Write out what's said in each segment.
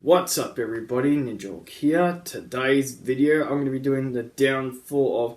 What's up everybody, Ninjahawk here. Today's video I'm going to be doing the downfall of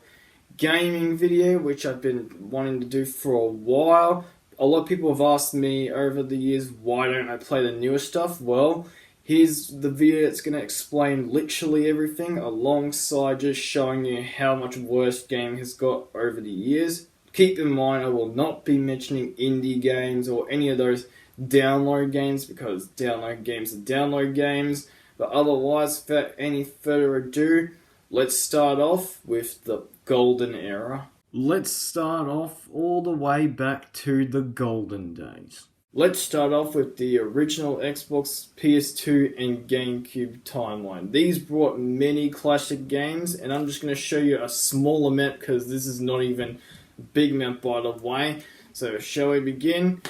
gaming video, which I've been wanting to do for a while. A lot of people have asked me over the years, why don't I play the newer stuff? Well, here's the video that's going to explain literally everything, alongside just showing you how much worse gaming has got over the years. Keep in mind, I will not be mentioning indie games or any of those download games, because download games are download games. But otherwise, without any further ado, let's start off with the golden era. Let's start off all the way back to the golden days. Let's start off with the original Xbox, PS2 and GameCube timeline. These brought many classic games, and I'm just going to show you a small amount because this is not even a big amount by the way. So shall we begin?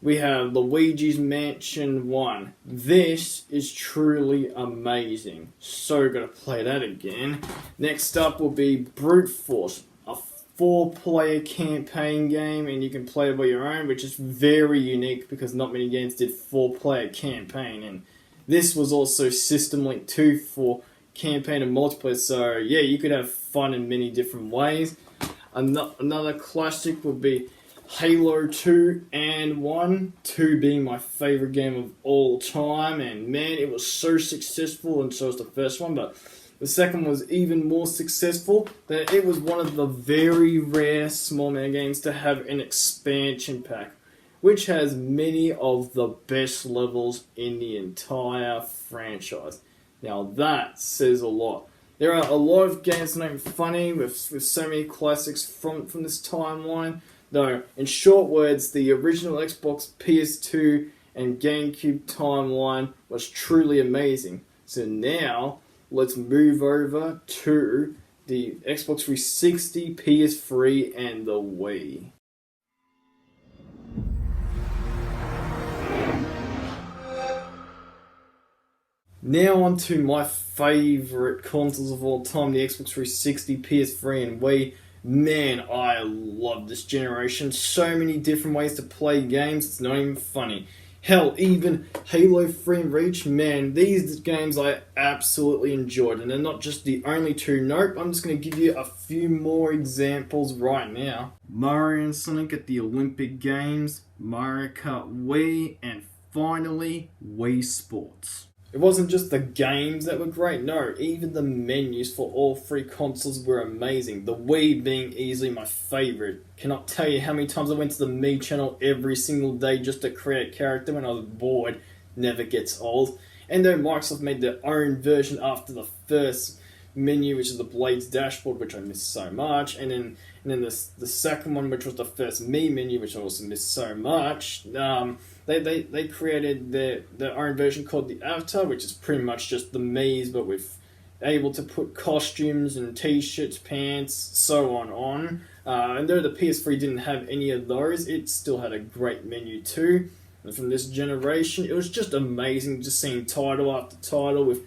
We have Luigi's Mansion 1. This is truly amazing. So gotta play that again. Next up will be Brute Force, a 4-player campaign game, and you can play it by your own, which is very unique because not many games did 4-player campaign. And this was also System Link 2 for campaign and multiplayer, so yeah, you could have fun in many different ways. Another classic would be Halo 2 and 1, 2 being my favourite game of all time, and man, it was so successful, and so was the first one, but the second was even more successful. That it was one of the very rare small man games to have an expansion pack, which has many of the best levels in the entire franchise. Now that says a lot. There are a lot of games that ain't funny with so many classics from this timeline. Though, in short words, the original Xbox, PS2 and GameCube timeline was truly amazing. So now, let's move over to the Xbox 360, PS3 and the Wii. Now on to my favourite consoles of all time, the Xbox 360, PS3 and Wii. Man, I love this generation. So many different ways to play games, it's not even funny. Hell, even Halo 3 and Reach, man, these games I absolutely enjoyed. And they're not just the only two. Nope, I'm just going to give you a few more examples right now. Mario and Sonic at the Olympic Games, Mario Kart Wii, and finally, Wii Sports. It wasn't just the games that were great, no, even the menus for all three consoles were amazing. The Wii being easily my favourite. Cannot tell you how many times I went to the Mii channel every single day just to create a character when I was bored. Never gets old. And though Microsoft made their own version after the first menu, which is the Blades dashboard, which I miss so much, and then the second one, which was the first Mii menu, which I also miss so much, they created their own version called the Avatar, which is pretty much just the Mii's, but with able to put costumes and t-shirts, pants, so on. And though the PS3 didn't have any of those, it still had a great menu too. And from this generation, it was just amazing just seeing title after title with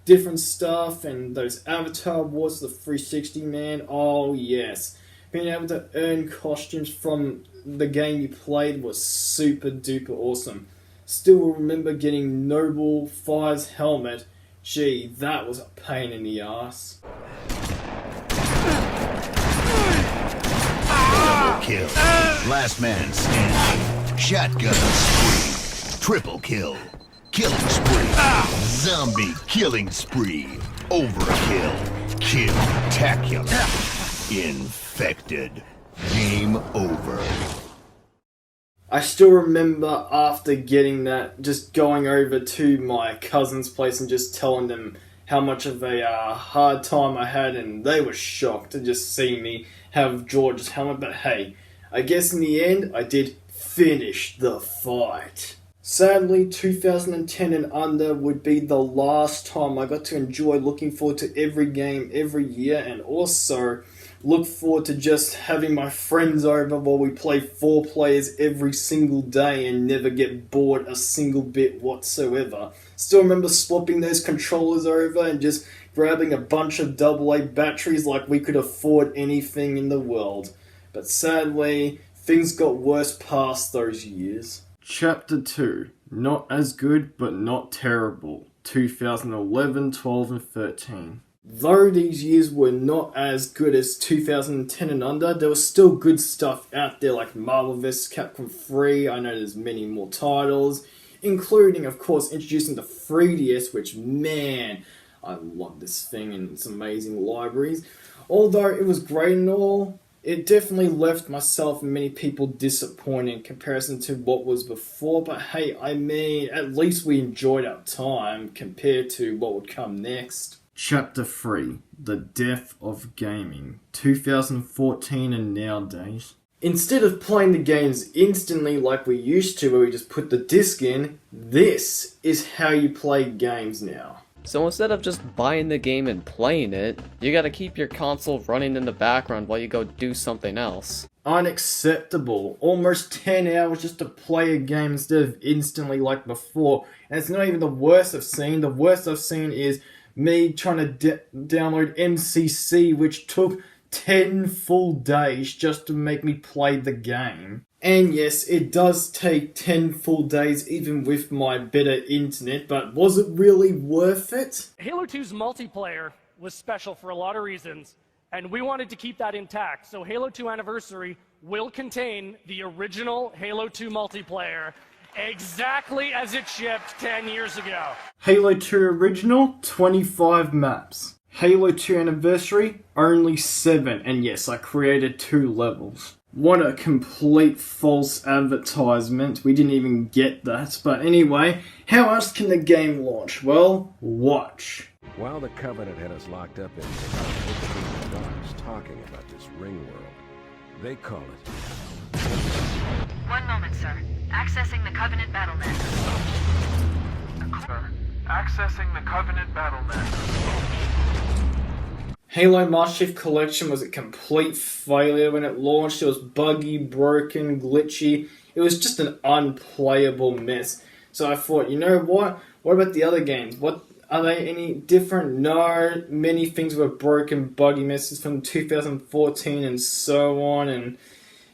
different stuff, and those Avatar awards, the 360, man, oh yes. Being able to earn costumes from the game you played was super duper awesome. Still remember getting Noble Fire's helmet. Gee, that was a pain in the ass. Double kill. Last man standing. Shotgun spree. Triple kill. Killing spree. Zombie killing spree. Overkill. Kill-tacular. Infected. Game over. I still remember after getting that, just going over to my cousin's place and just telling them how much of a hard time I had, and they were shocked to just see me have George's helmet. But hey, I guess in the end, I did finish the fight. Sadly, 2010 and under would be the last time I got to enjoy looking forward to every game every year, and also look forward to just having my friends over while we play 4 players every single day and never get bored a single bit whatsoever. Still remember swapping those controllers over and just grabbing a bunch of AA batteries like we could afford anything in the world. But sadly, things got worse past those years. Chapter 2. Not as good, but not terrible. 2011, 12 and 13. Though these years were not as good as 2010 and under, there was still good stuff out there like Marvel vs. Capcom 3. I know there's many more titles, including, of course, introducing the 3DS, which, man, I love this thing and its amazing libraries. Although it was great and all, it definitely left myself and many people disappointed in comparison to what was before. But hey, I mean, at least we enjoyed our time compared to what would come next. Chapter 3, The Death of Gaming, 2014 and nowadays. Instead of playing the games instantly like we used to, where we just put the disc in, this is how you play games now. So instead of just buying the game and playing it, you gotta keep your console running in the background while you go do something else. Unacceptable. Almost 10 hours just to play a game instead of instantly like before. And it's not even the worst I've seen. The worst I've seen is me trying to download MCC, which took 10 full days just to make me play the game. And yes, it does take 10 full days even with my better internet, but was it really worth it? Halo 2's multiplayer was special for a lot of reasons, and we wanted to keep that intact. So Halo 2 Anniversary will contain the original Halo 2 multiplayer exactly as it shipped 10 years ago. Halo 2 Original, 25 maps. Halo 2 Anniversary, only 7. And yes, I created 2 levels. What a complete false advertisement. We didn't even get that. But anyway, how else can the game launch? Well, watch. While the Covenant had us locked up in the darks talking about this ring world, they call it... One moment, sir. Accessing the Covenant BattleNet. Sir, accessing the Covenant BattleNet. Halo Master Chief Collection was a complete failure when it launched. It was buggy, broken, glitchy. It was just an unplayable mess. So I thought, you know what? What about the other games? What are they any different? No, many things were broken, buggy messes from 2014 and so on, and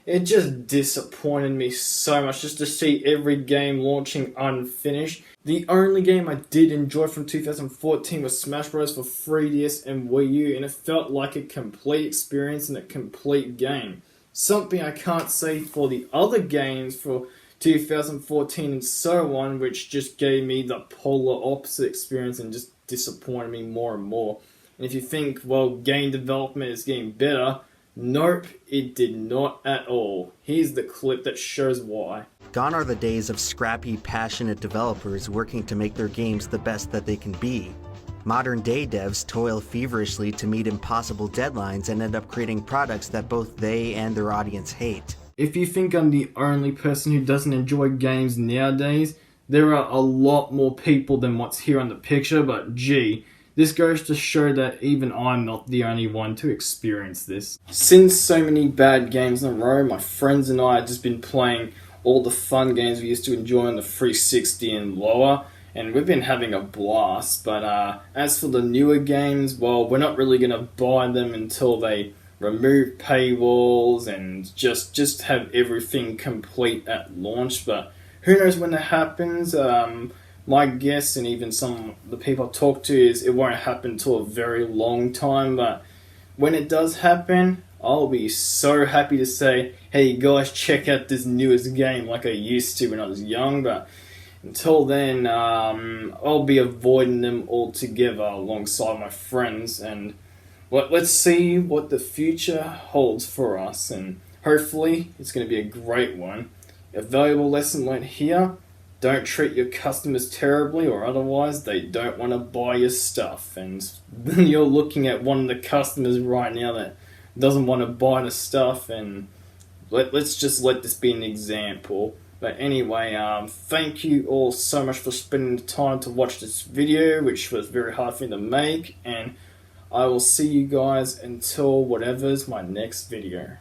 it just disappointed me so much just to see every game launching unfinished. The only game I did enjoy from 2014 was Smash Bros. For 3DS and Wii U, and it felt like a complete experience and a complete game. Something I can't say for the other games for 2014 and so on, which just gave me the polar opposite experience and just disappointed me more and more. And if you think, well, game development is getting better, nope, it did not at all. Here's the clip that shows why. Gone are the days of scrappy, passionate developers working to make their games the best that they can be. Modern day devs toil feverishly to meet impossible deadlines and end up creating products that both they and their audience hate. If you think I'm the only person who doesn't enjoy games nowadays, there are a lot more people than what's here on the picture, but gee, this goes to show that even I'm not the only one to experience this. Since so many bad games in a row, my friends and I have just been playing all the fun games we used to enjoy on the 360 and lower, and we've been having a blast. But as for the newer games, well, we're not really going to buy them until they remove paywalls and just have everything complete at launch. But who knows when that happens. My guess, and even some of the people I talk to, is it won't happen until a very long time. But when it does happen, I'll be so happy to say, hey guys, check out this newest game like I used to when I was young. But until then, I'll be avoiding them altogether alongside my friends. And let's see what the future holds for us. And hopefully it's going to be a great one. A valuable lesson learned here: don't treat your customers terribly, or otherwise they don't want to buy your stuff. And you're looking at one of the customers right now that doesn't want to buy the stuff, and let's just let this be an example. But anyway, thank you all so much for spending the time to watch this video, which was very hard for me to make, and I will see you guys until whatever's my next video.